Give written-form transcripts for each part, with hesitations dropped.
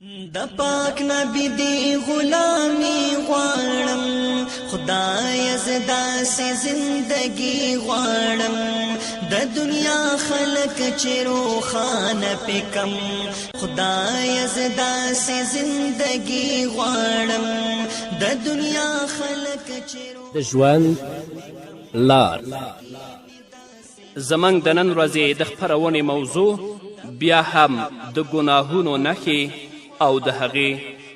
د پاک نبی دی غلامی غواړم خدای زدا سے زندگی غواړم د دنیا خلق چې روخانه پکم خدای زدا سے زندگی غواړم د دنیا خلق چې د ژوند لار زمنګ د نن ورځې د خپرونې موضوع بیا هم د ګناهونو نښې او د هغې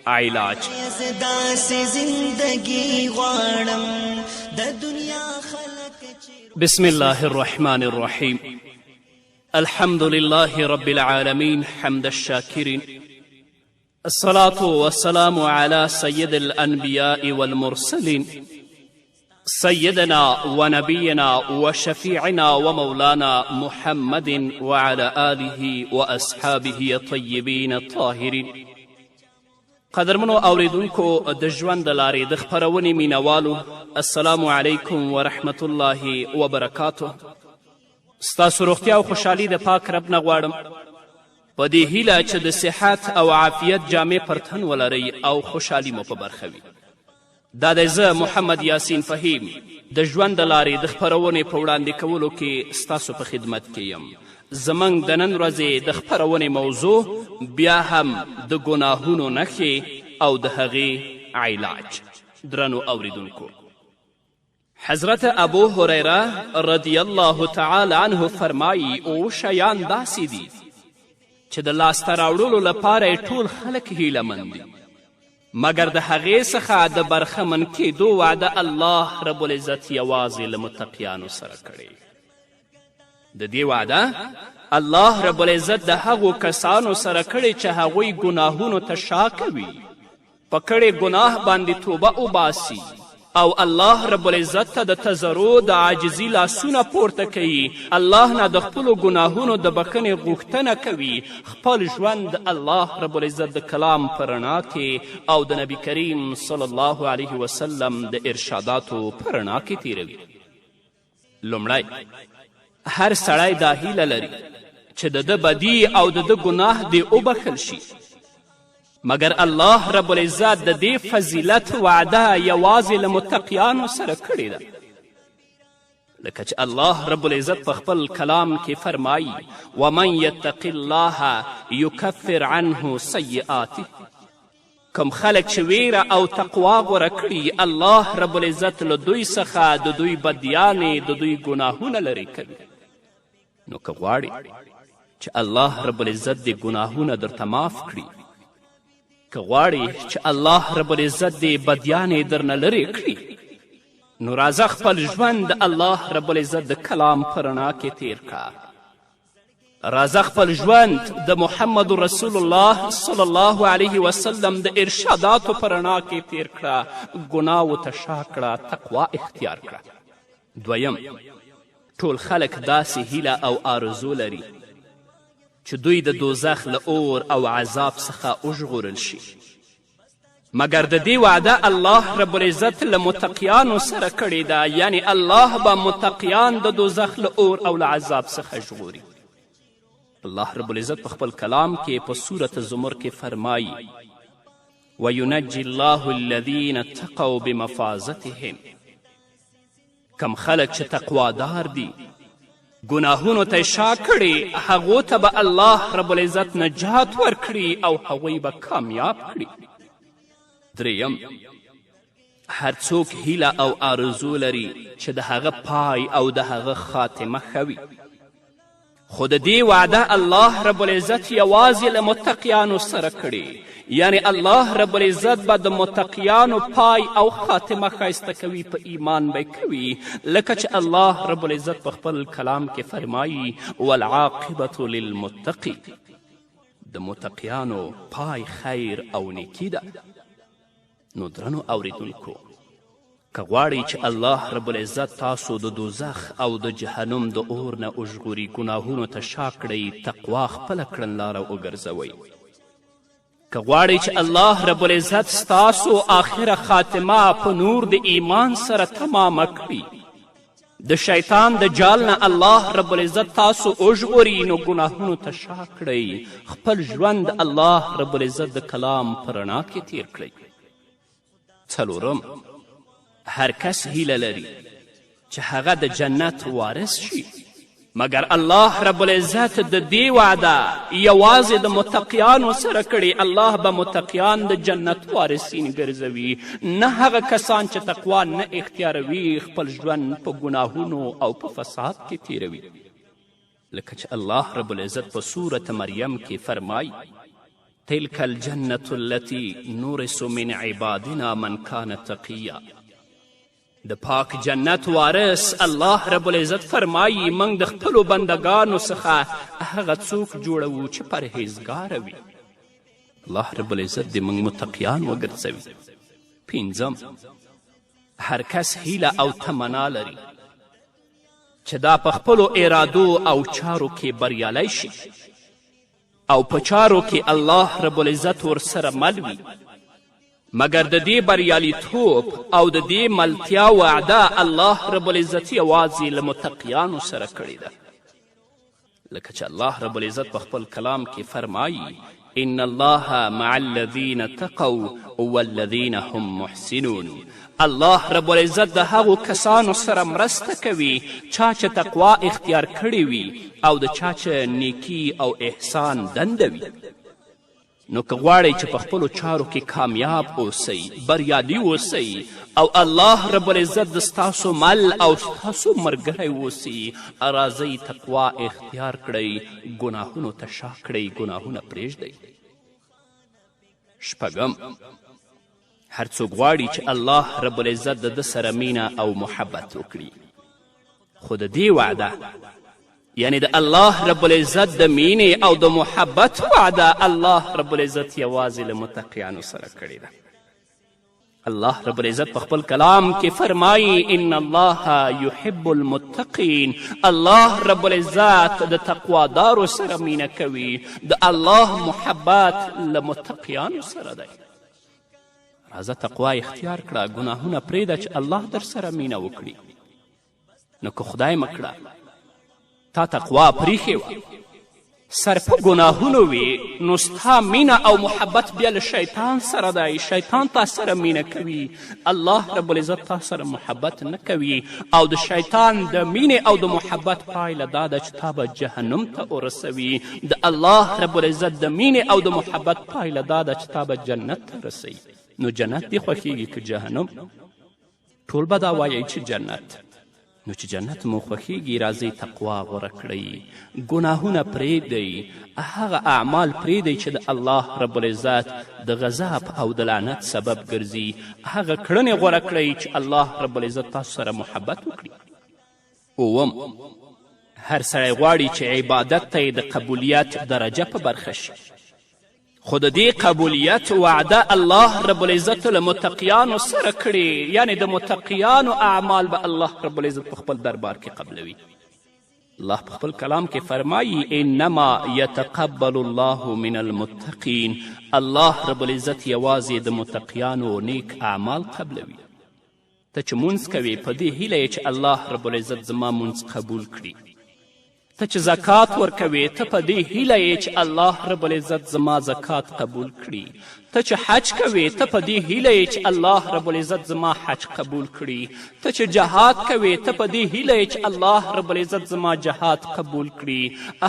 علاج. زدا سے زندگی غواړم د دنیا خلق چې بسم الله الرحمن الرحيم. الحمد لله رب العالمين حمد الشاكرين. الصلاة والسلام على سيد الأنبياء والمرسلين سيدنا ونبينا وشفيعنا ومولانا محمد وعلى آله وأصحابه الطيبين الطاهرين. قدرمنو اوریدونکو د ژوند د لارې د خپرونې مینوالو السلام علیکم ورحمت الله وبرکاتو. ستاسو روغتیا او خوشحالي د پاک رب نه غواړم په دې هیله چې د صحت او عافیت جامې پر تن ولرئ او خوشحالي مو په برخه وي. دا دی زه محمد یاسین فهیم د ژوند د لارې د خپرونې په وړاندې کولو کې ستاسو په خدمت کې یم. زموږ د نن ورځې د خپرونې موضوع بیا هم د ګناهونو نښې او د هغې علاج. درنو اوریدونکو، حضرت ابو هریره رضی الله تعالی عنه فرمایي اووه شیان داسې دي چې د لاسته راوړلو لپاره یې ټول خلک هیله دي، مګر د هغې څخه د برخمن کېدو وعده الله رب العزت یوازې له متقیانو سره کړې. د دې وعده الله رب العزت د هغو کسانو سره کړې چې هغوی ګناهونو ته شا کوي، په کړې ګناه باندې توبه وباسي او الله رب العزت ته د تضرع د عاجزي لاسونه پورته کوي، الله نه د خپلو ګناهونو د بخښنې غوښتنه کوي، خپل ژوند الله رب العزت د کلام په رڼا کې او د نبي کریم صلی الله علیه وسلم د ارشاداتو په رڼا کې تیروي. لومړی، هر سړی دا هیله لري چې د ده بدي او د ده ګناه دې وبخښل شي، مګر الله رب العزت د دې فضیلت وعده یوازې له متقیانو سره کړې ده. لکه چې الله رب العزت په خپل کلام کې فرمایي ومن یتق الله یکفر عنه سیئاته. کم خلک چې ویره او تقوا غوره کړي الله رب العزت له دوی څخه د دوی بدیانې د دوی ګناهونه لرې کوي. نو که غواړې چې الله رب العزت دې ګناهونه درته معاف کړي، که غواړې چې الله رب العزت دې بدیانې درنه لرې کړي، نو راځه خپل ژوند د الله رب العزت د کلام په رڼا کې تیر کړه. راځه خپل ژوند د محمد رسول الله صلی الله علیه وسلم د ارشاداتو په رڼا کې تیر کړه، ګناهو ته شا کړه، تقوا اختیار کړه. دویم، ټول خلک داسې هیله او آرزو لري چې دوی د دوزخ له اور او عذاب څخه وژغورل شي، مګر د دې وعده الله رب العزت له متقیانو سره کړې ده، یعنی الله به متقیان د دوزخ له اور او له عذاب څخه ژغوري. الله رب العزت په خپل کلام کې په سورة زمر کې فرمایي وینجي الله الذین اتقوا بمفازتهم. کم خلک چې تقوادار دي، ګناهونو ته شا کړي، هغو ته به الله رب العزت نجات ورکړي او هغوی به کامیاب کړي. دریم، هر څوک هیله او آرزو لري چې د هغه پای او د هغه خاتمه ښه وي، خو د دې وعده الله رب العزت یوازې له متقیانو سره کړي، یعنی الله رب العزت به د متقیانو پای او خاتمه ښایسته کوي، په ایمان به کوي، لکه چې الله رب العزت په خپل کلام کې فرمایي والعاقبة للمتقی. د متقیانو پای خیر او نیکي ده. نو درنو اوریدونکو، که غواړئ چې الله رب العزت تاسو د دوزخ او د جهنم د اور نه وژغوري، ګناهونو ته شا کړئ، تقوا خپله کړنلاره وګرځوئ. که غواړئ چې الله رب العزت ستاسو آخره خاتمه په نور د ایمان سره تمامه کړي، د شیطان د جال نه الله رب العزت تاسو وژغوري نو ګناهونو ته شا کړئ. خپل ژوند الله رب العزت د کلام په رڼا کې تیر کړئ. څلورم، هر کس هیله لري چې هغه د جنت وارث شي، مګر الله رب العزت د دې وعده یوازې د متقیانو سره کړي. الله به متقیان د جنت وارثین ګرځوي، نه هغه کسان چې تقوا نه اختیاروي، خپل ژوند په ګناهونو او په فساد کې تیروي. لکه چې الله رب العزت په سورة مریم کې فرمایي تلک الجنة التي نورث من عبادنا من كان تقیا. د پاک جنت وارث الله رب العزت فرمایي موږ د خپلو بندګانو څخه هغه څوک جوړوو چې پرهیزګاره وي. الله رب العزت دې موږ متقیان وګرځوي. پنځم، هر کس هیله او تمنا لري چې دا په خپلو ارادو او چارو کې بریالی شي او په چارو کې الله رب العزت ورسره مل وي، مګر د دې بریالیتوب او د دې ملتیا وعده الله رب العزت یوازې له متقیانو سره کړې ده. لکه چې الله رب العزت په خپل کلام کې فرمایي ان الله مع الذین اتقوا والذین هم محسنون. الله رب العزت د هغو کسانو سره مرسته کوي چا چې تقوا اختیار کړې وي او د چا چې نیکي او احسان دنده وي. نو که غواړئ چې په خپلو چارو کې کامیاب اوسئ، بریالي اوسئ او الله رب العزت د ستاسو مل او ستاسو ملګری اوسي، راځئ تقوا اختیار کړئ، ګناهونو ته شا کړئ، ګناهونه پرېږدئ. شپږم، هر څوک غواړي چې الله رب العزت د ده سره مینه او محبت وکړي، خو د دې وعده یعنی د الله رب العزت د مینې او د محبت وعده الله رب العزت یوازې له متقیانو سره کړې ده. الله رب العزت په خپل کلام کې فرمایي ان الله یحب المتقین. الله رب العزت د تقوادارو سره مینه کوي، د الله محبت له متقیانو سره دی. راځه تقوا اختیار کړه، ګناهونه پرېږده چې الله در سره مینه وکړي. نو که خدای مکړه تا تقوا پریښې وه، سر په ګناهونو وي، نو ستا مینه او محبت بیا له شیطان سره دی. شیطان تا سره مینه کوي، الله رب العزت تا سره محبت نه کوي، او د شیطان د مینې او د محبت پایله دا ده چې تا به جهنم ته ورسوي. د الله رب العزت د مینې او د محبت پایله دا ده چې تا به جنت ته رسوي. نو جنت دې خوښیږي که جهنم؟ ټول به دا وایئ چې جنت. نو چې جنت مو خوښیږي راځئ تقوا غوره کړئ، ګناهونه پرېږدئ، هغه اعمال پرېږدئ چې د الله رب العزت د غضب او د لعنت سبب ګرځي، هغه کړنې غوره کړئ چې الله رب العزت تاسو سره محبت وکړي. اووم، هر سړی غواړي چې عبادت ته یې د قبولیت درجه په برخه شي، خو د دې قبولیت وعده الله رب العزت له متقیانو سره کړي، یعنی د متقیانو اعمال به الله رب العزت په خپل دربار کې قبلوي. الله په خپل کلام کې فرمایي انما یتقبل الله من المتقین. الله رب العزت یوازې د متقیانو نیک اعمال قبلوي. ته چې مونځ کوې په دې هیله چې الله رب العزت زما مونځ قبول کړي. ته چې زکات ورکوې ته په دې هیله یې چې الله رب العزت زما زکات قبول کړي. ته چې حج کوې ته په دې هیله یې چې الله رب العزت زما حج قبول کړي. ته چې جهاد کوې ته په دې هیله یې چې الله رب العزت زما جهاد قبول کړي.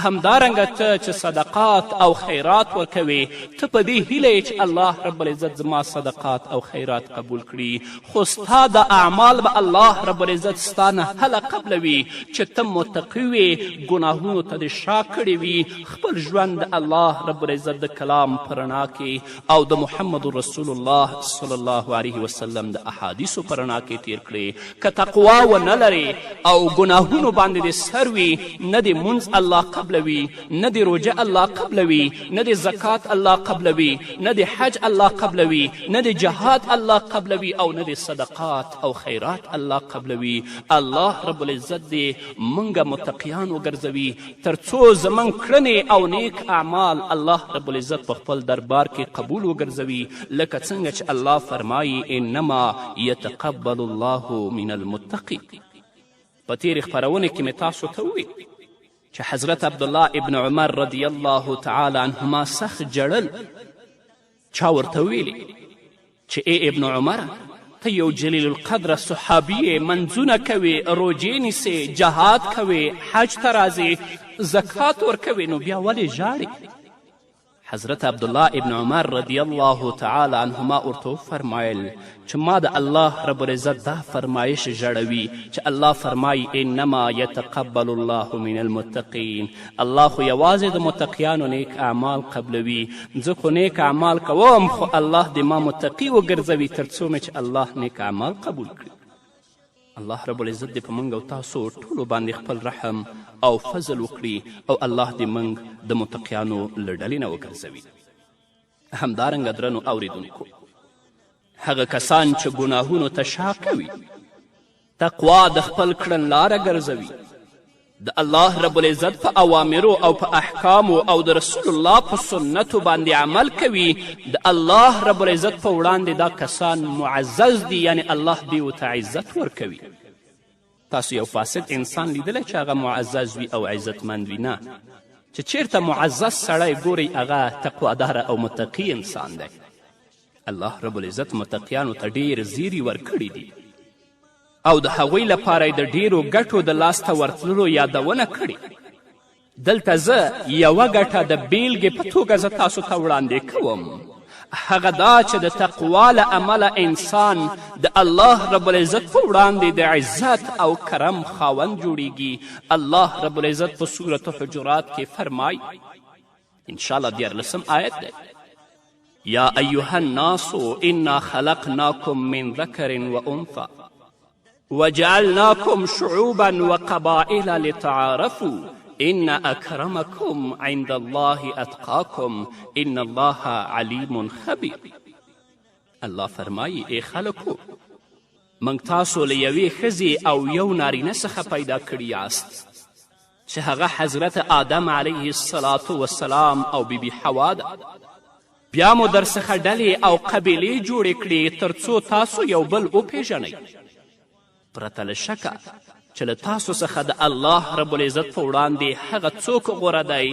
همدارنګه ته چې صدقات او خیرات ورکوې ته په دې هیله یې چې الله رب العزت زما صدقات او خیرات قبول کړي. خو ستا د اعمال به الله رب العزت ستا نه هله قبلوي چې ته متقي وې، ګناهونو ته دې شا کړې وي، خپل ژوند د الله رب العزت د کلام په رڼا کې او د محمد رسول الله صلی الله علیه وسلم د احادیثو په رڼا کې تیر کړې. که تقوا ونه لرې او ګناهونو باندې دې سر وي، نه دې مونځ الله قبلوي، نه دې روژه الله قبلوي، نه دې زکات الله قبلوي، نه دې حج الله قبلوي، نه دې جهاد الله قبلوي، او نه دې صدقات او خیرات الله قبلوي. الله رب العزت دې موږ متقیان وګرځوي تر څو زموږ کړنې او نیک اعمال الله رب العزت په خپل دربار کې قبول وګرځوي، لکه څنګه چې الله فرمایي انما یتقبل الله من المتقین. په تیرې خپرونې کې مې تاسو ته وویل چې حضرت عبدالله ابن عمر رضی الله تعالی عنهما سخت جړل. چا ورته ویلي چې ای ابن عمره، ته یو جلیل القدره صحابي یې، منځونه کوې، روجې نیسې، جهاد کوې، حج ته راځې، زکات ورکوې، نو بیا ولې ژاړې؟ حضرت عبدالله ابن عمر رضی الله تعالی عنهما ورته وفرمایل چې ما د الله رب العزت دا فرمایش ژړوي چې الله فرمایي انما یتقبل الله من المتقین. الله خو یوازې د متقیانو نیک اعمال قبلوي. زه خو نیک اعمال کوم، خو الله دې ما متقي وګرځوي تر څو مې چې الله نیک اعمال قبول کړي. الله رب العزت دې په موږ او تاسو ټولو باندې خپل رحم او فضل وکړي او الله دې موږ د متقیانو له ډلې نه وګرځوي. همدارنګه درنو اوریدونکو، هغه کسان چې ګناهونو ته شا کوي، تقوا د خپل کړنلاره ګرځوي، د الله رب العزت په اوامرو او په احکامو او د رسول الله په سنتو باندې عمل کوي، د الله رب العزت په وړاندې دا کسان معزز دي، یعنی الله دې ورته عزت ورکوي. تاسو یو فاسد انسان لیدلی چې هغه معزز وي او عزتمند وي؟ نه، چې چیرته معزز سړی ګورئ هغه تقواداره او متقي انسان دی. الله رب العزت متقیانو ته ډیر زیری ورکړي دي او د هغوی لپاره د ډیرو ګټو د لاسته ورتللو یادونه کړې. دلته زه یوه ګټه د بیلګې په توګه زه تاسو ته وړاندې کوم، هغه دا چې د تقوا له امله انسان د الله رب العزت په وړاندې د عزت او کرم خاوند جوړیږي. الله رب العزت په سورة حجرات کې فرمای، انشاءالله 14 آیت دی، یا ایها الناس انا خلقناکم من ذکر و انثى وجعلناكم شعوبا وقبائل لتعارفوا ان اکرمکم عند الله اتقاکم ان الله علیم خبیر. الله فرمایی ای خلکو، موږ تاسو له یوې ښځې او یو نارینه څخه پیدا کړي یاست چې هغه حضرت آدم علیه السلام او بیبي حوا ده. بیا مو در څخه ډلې او قبیلې جوړې کړې تر څو تاسو یو بل وپیژنئ، پرته له شکه چې له تاسو څخه د الله رب العزت په وړاندې هغه څوک غوره دی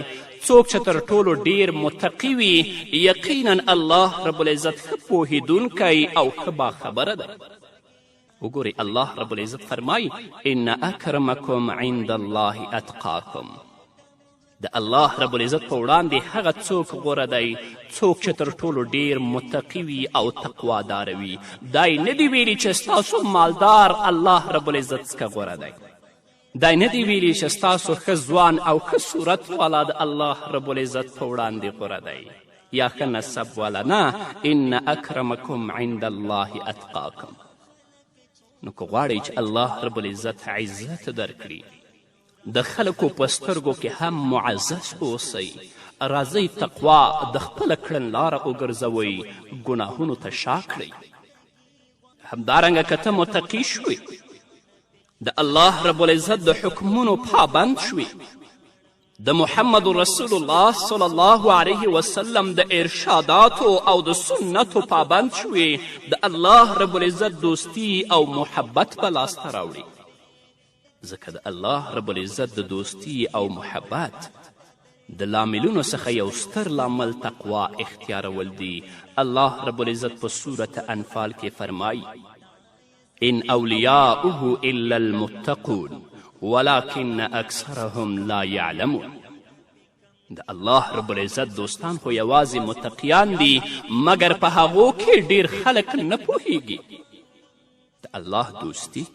څوک چې تر ټولو ډیر متقي وي. یقینا الله رب العزت ښه پوهیدونکی او ښه باخبره دی. وګورئ الله رب العزت فرمایي ان اکرمکم عند الله اتقاکم. د الله رب العزت په وړاندې هغه څوک غوره دی څوک چې تر ټولو ډیر متقي وي او تقواداره وي. دا یې نه دي ویلي چې ستاسو مالدار الله رب العزت څخه غوره دی. دا یې نه دي ویلي چې ستاسو ښه ځوان او ښه صورت والا د الله رب العزت په وړاندې غوره دی یا ښه نسب والا. نه، ان اکرمکم عند الله اتقاکم. نو که غواړئ چې الله رب العزت عزت درکړي، د خلکو په سترګو کې هم معزز اوسئ، راځئ تقوا د خپله کړنلاره وګرځوئ، ګناهونو ته شا کړئ. همدارنګه که ته متقي شوې، د الله رب العزت د حکمونو پابند شوې، د محمد رسول الله صلی الله علیه وسلم د ارشاداتو او د سنتو پابند شوې، د الله رب العزت دوستی او محبت په لاسته راوړي. ځکه د الله رب العزت د دوستی او محبت د لاملونو څخه یو ستر لامل تقوا اختیارول دی. الله رب العزت په سورة انفال کې فرمایي ان اولیاؤه الا المتقون ولكن اکثرهم لا یعلمون. د الله رب العزت دوستان خو یوازې متقیان دي مګر په هغو کې ډیر خلک نه پوهیږي. د الله دوستی،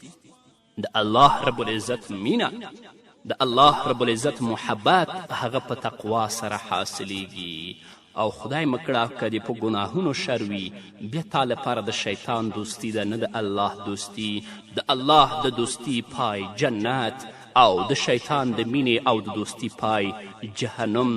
د الله رب العزت مینه، د الله رب العزت محبت هغه په تقوا سره حاصلیږي. او خدای مکړه که دې په ګناهونو شر وي، بیا تا لپاره د شیطان دوستی ده، نه د الله دوستی. د الله د دوستی پای جنت او د شیطان د مینې او د دوستی پای جهنم.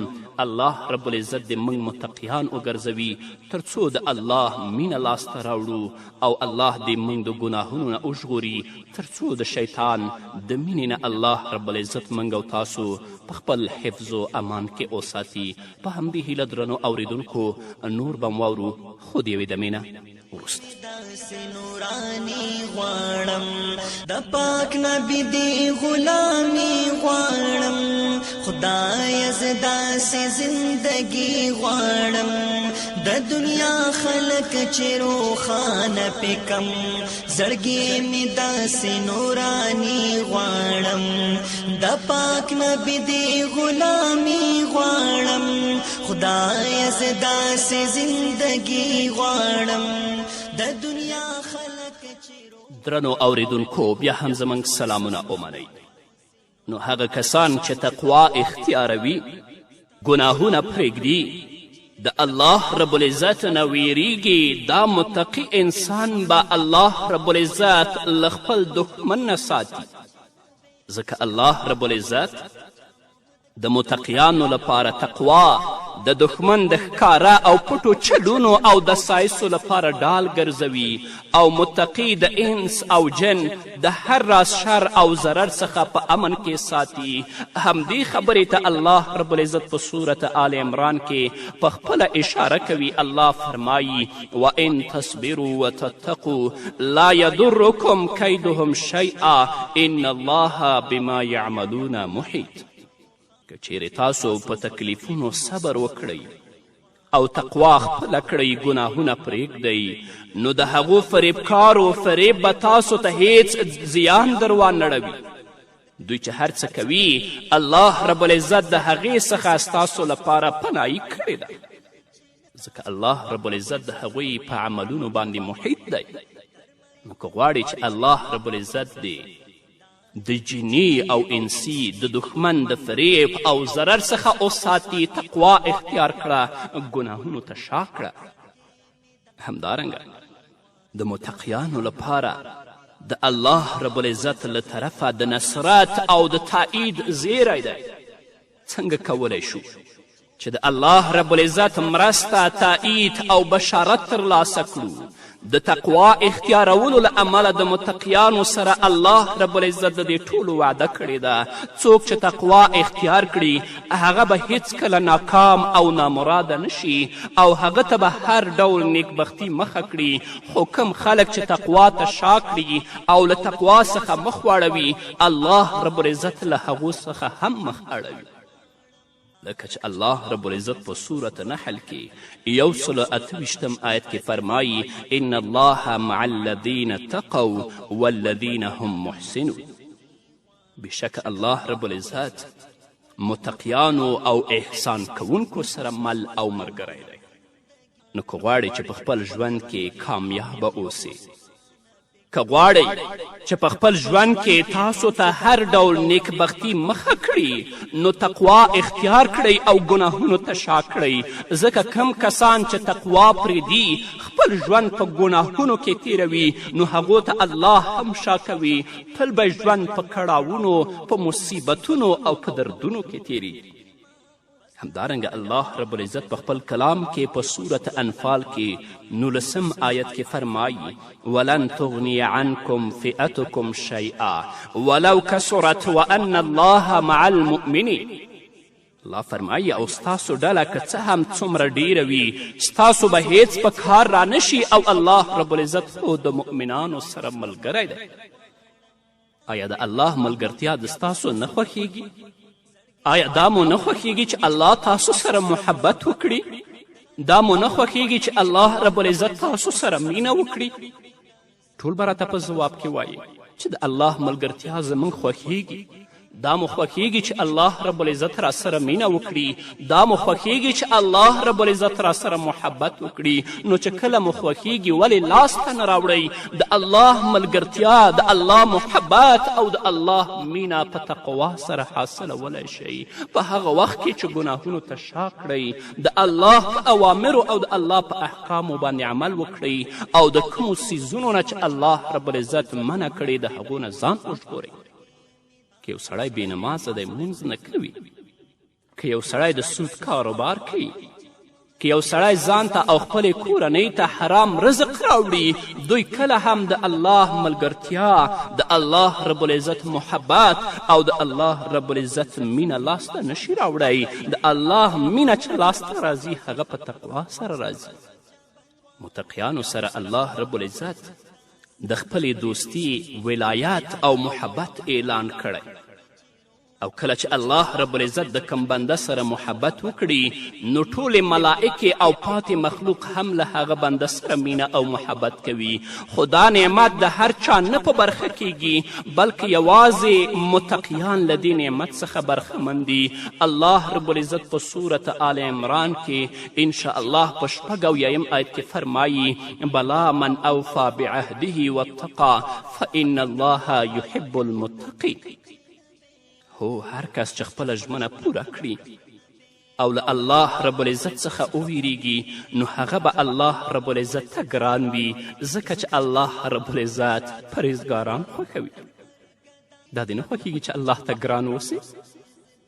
الله رب العزت دې موږ متقیان وګرځوي تر څو د الله مینه لاسته راوړو او الله دې موږ د ګناهونو نه وژغوري تر څو د شیطان د مینې نه الله رب العزت موږ او تاسو په خپل حفظ و امان کې وساتي. په همدې هیله درنو اوریدونکو نور به م واورو، خو د یوې دمې نه وروسته. نورانی غواړم د پاک نبی دی غلامی غواړم خدای زدا سے زندگی غواړم د دنیا خلق چې روخانه پکم زړګي می داسې نورانی غواړم د پاک نبی دی غلامی غواړم خدای زدا سے زندگی غواړم د دنیا خلق چې درنو اوریدونکو بیا هم زموږ سلامونه ومنئ نو هغه کسان چې تقوا اختیاروي ګناهونه پرېږدي د الله رب العزت نه ویریږي دا متقي انسان به الله رب العزت له خپل دښمن نه ساتي ځکه الله رب العزت د متقیانو لپاره تقوا د دښمن د ښکاره او پټو چلونو او د سایسو لپاره ډال ګرځوي او متقي د انس او جن د هر راز شر او ضرر څخه په امن کې ساتي همدې خبرې ته الله رب العزت په صورت آل عمران کې په خپله اشاره کوي الله فرمایي وان تصبروا وتتقوا لا یضرکم کیدهم شیئا ان الله بما یعملون محیط که چیرې تاسو په تکلیفونو صبر وکړئ او تقوا خپله کړئ ګناهونه پرېږدئ نو د هغو فریبکارو فریب به تاسو ته هیڅ زیان در وانړوي دوی چې هر څه کوي الله رب العزت د هغې څخه ستاسو لپاره پناهي کړې ده ځکه الله رب العزت د هغوی په عملونو باندې محیط دی نو که غواړئ چې الله رب العزت دی د جنی او انسی د دښمن د فریب او ضرر څخه وساتي تقوا اختیار کړه ګناهونو ته شا کړه همدارنګه د متقیانو لپاره د الله رب العزت له طرفه د نصرت او د تایید زیری دی څنګه کولی شو چې د الله رب العزت مرسته تایید او بشارت ترلاسه کړو د تقوا اختیارولو له امله د متقیانو سره الله رب العزت د دې ټولو وعده کړې ده څوک چې تقوا اختیار کړي هغه به هیڅکله ناکام او نامراده نشي او هغه ته به هر ډول نیکبختي مخه کړي خو کوم خلک چې تقوا ته شا کړي او له تقوا څخه مخ واړوي الله رب العزت له هغو څخه هم مخ اړوي لکه چې الله رب العزت په صورت نحل کې 128 آیت کې فرمایي ان الله مع الذین اتقوا والذین هم محسنون بشک الله رب العزت متقیانو او احسان کوونکو سره مل او ملګری دی نو که غواړئ چې په خپل ژوند کې کامیابه اوسئ که غواړئ چې په خپل ژوند کې تاسو ته هر ډول نیکبختي مخه کړي نو تقوا اختیار کړئ او ګناهونو ته شا کړئ ځکه کم کسان چې تقوا پرېږدي خپل ژوند په ګناهونو کې تیروي نو هغو ته الله هم شا کوي تل به ژوند په کړاوونو په مصیبتونو او په دردونو کې تیریږي همدارنګه الله رب العزت په خپل کلام کې په صورت انفال کې 19 آیت کې فرمایي ولن تغني عنکم فئتکم شیئا ولو کثرت وان الله مع المؤمنین الله فرمایي او ستاسو ډله که څه هم څومره ډیره وي ستاسو به هیڅ په کار رانشي او الله رب العزت خو د مؤمنانو سره ملګری دی آیا د الله ملګرتیا د ستاسو نه خوښیږي آیا دا مو نه خوښیږي چې الله تاسو سره محبت وکړي دا مو نه خوښیږي چې الله رب العزت تاسو سره مینه وکړي ټول به راته په ځواب کې وایي چې د الله ملګرتیا زموږ خوښیږي دا مو خوښیږي چې الله رب العزت را سره مینه وکړي دا مو خوښیږي چې الله رب العزت را سره محبت وکړي نو چې کله مو خوښیږي ولې لاس ته نه راوړئ د الله ملګرتیا د الله محبت او د الله مینه په تقوا سره حاصلولی شئ په هغه وخت کې چې ګناهونو ته شا کړئ د الله په اوامرو او د الله په احکامو باندې عمل وکړئ او د کومو څیزونو نه چې الله رب العزت منع کړي د هغو نه ځان وژغورئ که یو سړی بې نمازه دی لمونځ نه کوي که یو سړی د سود کاروبار کوي که یو سړی ځان ته او خپلې کورنۍ ته حرام رزق راوړي دوی کله هم د الله ملګرتیا د الله رب العزت محبت او د الله رب العزت مینه لاسته نشي راوړی د الله مینه چې لاسته راځي هغه په تقوا سره راځي متقیانو سره الله رب العزت د خپلې دوستی ولایت او محبت اعلان کړی او کله چې الله رب العزت د کم بنده سره محبت وکړي نو ټولې ملائکې او پاتې مخلوق هم له هغه بنده سره مینه او محبت کوي خو دا نعمت د هر چا نه په برخه کیږي بلکې یوازې متقیان له دې نعمت څخه برخمن دي الله رب العزت په صورت آل عمران کې انشاءالله په 86 آیت کې فرمایي بلا من اوفا بعهده واتقا فان الله یحب المتقین هو هر کس چې خپله ژمنه پوره کړي او له الله رب العزت څخه وویریږي نو هغه به الله رب العزت ته ګران وي ځکه چې الله رب العزت پرهیزګاران خوښوي دا دې نه خوښیږي چې الله ته ګران اوسې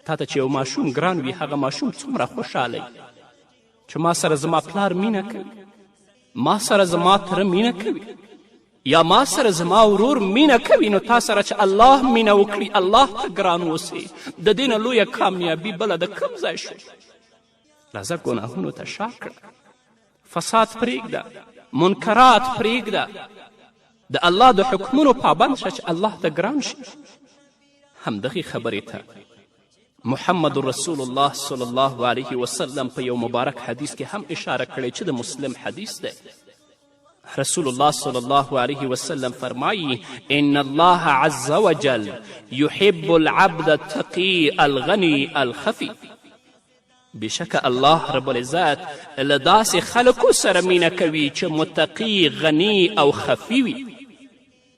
تا ته چې یو ماشوم ګران وي هغه ماشوم څومره خوشحالی چې ما سره زما پلار مینه کوي ما سره زما تره مینه کوي یا ما سره زما ورور مینه کوي نو تا سره چې الله مینه وکړي الله ته ګران اوسې د دې نه لویه کامیابي بله د کوم ځای شو راځه ګناهونو ته شا کړه فساد پرېږده منکرات پرېږده د الله د حکمونو پابند شه چې الله ته ګران شي همدغې خبرې ته محمد رسول الله صلی الله علیه وسلم په یو مبارک حدیث کې هم اشاره کړې چې د مسلم حدیث دی رسول الله صلی الله علیه وسلم فرمایی ان الله عز وجل يحب العبد التقي الغني الخفي بشک الله رب العزت له داسې خلکو سره مینه کوي چې متقي غني او خفي وي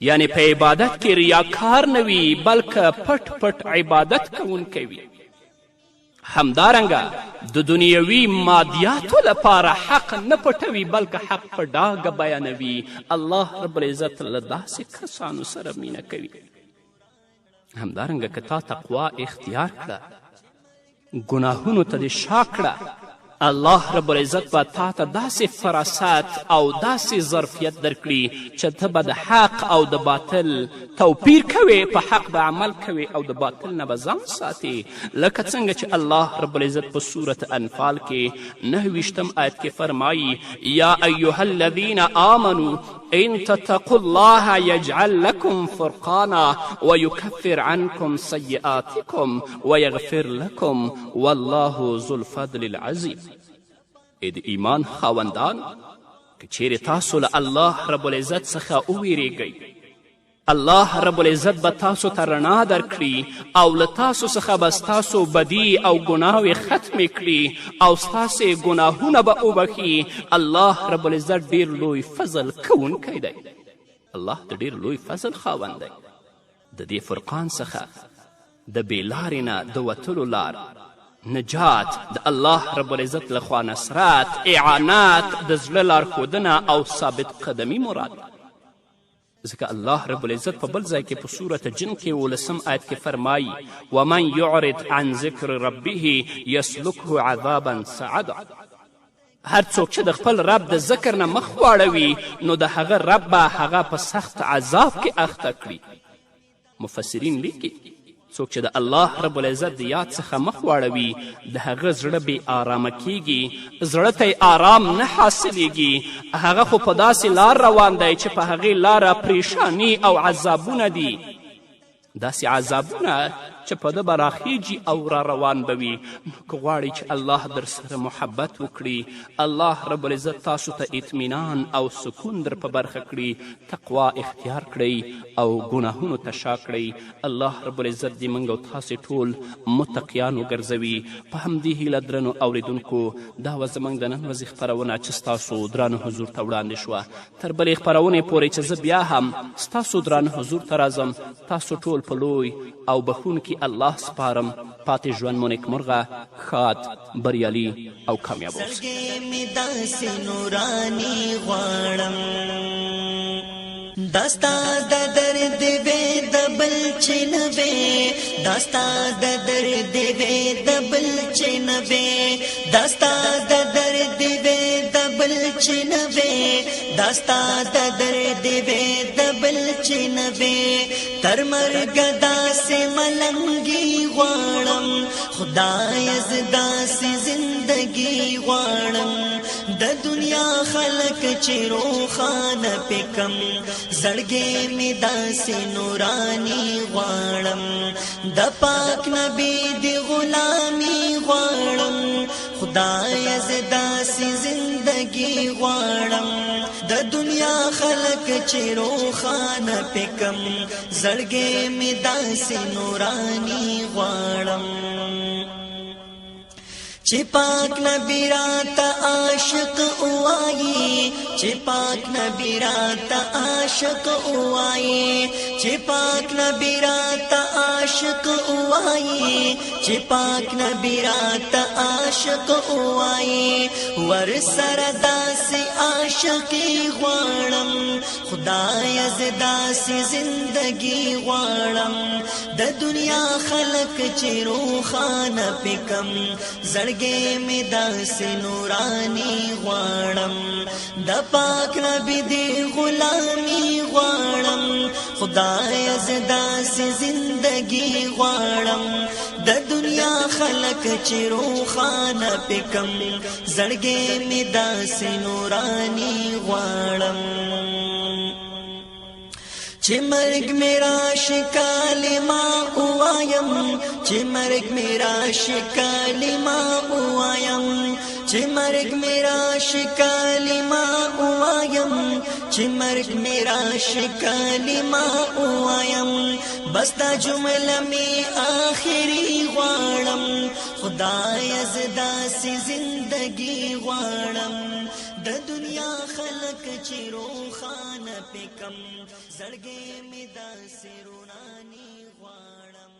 یعنی په عبادت کې ریاکار نه وي بلکه پټ پټ عبادت کوونکی وي همدارنګه د دنیوي مادیاتو لپاره حق نه پټوي بلکه حق په ډاګه بیانوي الله رب العزت له داسې کسانو سره مینه کوي همدارنګه که تا تقوا اختیار کړه ګناهونو ته دې شا کړه الله رب العزت به تا ته داسې فراست او داسې ظرفیت درکړي چې ته به د حق او د باطل توپیر کوې په حق به عمل کوې او د باطل نه به ځان ساتې لکه څنګه چې الله رب العزت په صورت انفال کې 29 آیت کې فرمایي یا ایها الذین آمنوا ان تتقوا الله یجعل لكم فرقانا ویکفر عنکم سیئاتکم ویغفر لكم والله ذو الفضل العظیم ای د ایمان خاوندان که چیرې تاسو له الله رب العزت څخه وویریږئ الله رب العزت به تاسو ته رڼا درکړي او له تاسو څخه به ستاسو بدي او ګناهوې ختمې کړي او ستاسې ګناهونه به وبخي الله رب العزت ډیر لوی فضل کوونکی دی الله د ډیر لوی فضل خاوند دی د دې فرقان څخه د بې لارې نه د وتلو لار نجات د الله رب العزت لخوا نصرت اعانات د زړه لارښودنه او ثابت قدمي مراد ځکه الله رب العزت په بل ځای کې په صورت جن کې 19 آیت کې فرمایي ومن یعرض عن ذکر ربه یسلکه عذابا سعدا هر څوک چې د خپل رب د ذکر نه مخ واړوي نو د هغه رب به هغه په سخت عذاب کې اخته کړي مفسرین لیکي څوک چې د الله رب العزت د یاد څخه مخ واړوي د هغه زړه بې آرامه کیږي زړه ته آرام نه حاصلیږي هغه خو په داسې لار روان دی چې په هغې لاره پریشانی او عذابونه دي داسې عذابونه چې په ده به راخیږي او را روان به وي نو که غواړئ چې الله در سره محبت وکړي الله رب العزت تاسو ته اطمینان او سکون در په برخه کړي تقوا اختیار کړئ او ګناهونو ته شا کړئ الله رب العزت دې موږ او تاسې ټول متقیان وګرځوي په همدې هیله درنو اوریدونکو دا وه زموږ د نن ورځې خپرونه چې ستاسو درانه حضور ته وړاندې شوه تر بلې خپرونې پورې چې زه بیا هم ستاسو درانه حضور ته راځم تاسو ټول په لوی او بخونکي الله سپارم پاتې ژوند مو نیکمرغه ښاد بریالي او کامیاب اوسئ سترګې مې داسې نوراني غواړم دا ستا د درد وې د بل چې نه وې دا ستا د درد وې د بل چې نه وې دا ستا د درد وې د بل چې نه وې دا ستا د درد وې د بل چې نه وې تر مرګه داسې ملنګي غواړم خدای ز داسې زندګي غواړم د دنیا دنیا خلق چې روخانه پکم زړګې می داسې نورانی غواړم د پاک نبی دی غلامی غواړم خدای ز داسې زندگی غواړم د دنیا خلق چې روخانه پکم زړګې می داسې نورانی غواړم چې پاک نبی راته عاشق اوایي چې پاک نبی راته عاشق اوایي چې پاک نبی راته عاشق اوایي چې پاک نبی راته عاشق اوایي ور سره داسې عاشقي غواړم خدای ز داسې زندگی غواړم د دنیا خلق چې روخانه پکم زړګې می داسې نورانی غواړم د پاک نبی دی غلامی غواړم خدای ز داسې زندگی غواړم د دنیا خلق چې روخانه پکم زړګې می داسې نورانی غواړم چې مرګ میرا شکالما اوایم چې مرګ میرا شکالما اوایم چې مرګ میرا شکالما اوایم چې مرګ میرا شکالما اوایم بس دا جمله می آخری غواړم خدای ز داسې زندگی غواړم د دنیا خلق چې روخانه پکم زړګې می داسې رونانی غواړم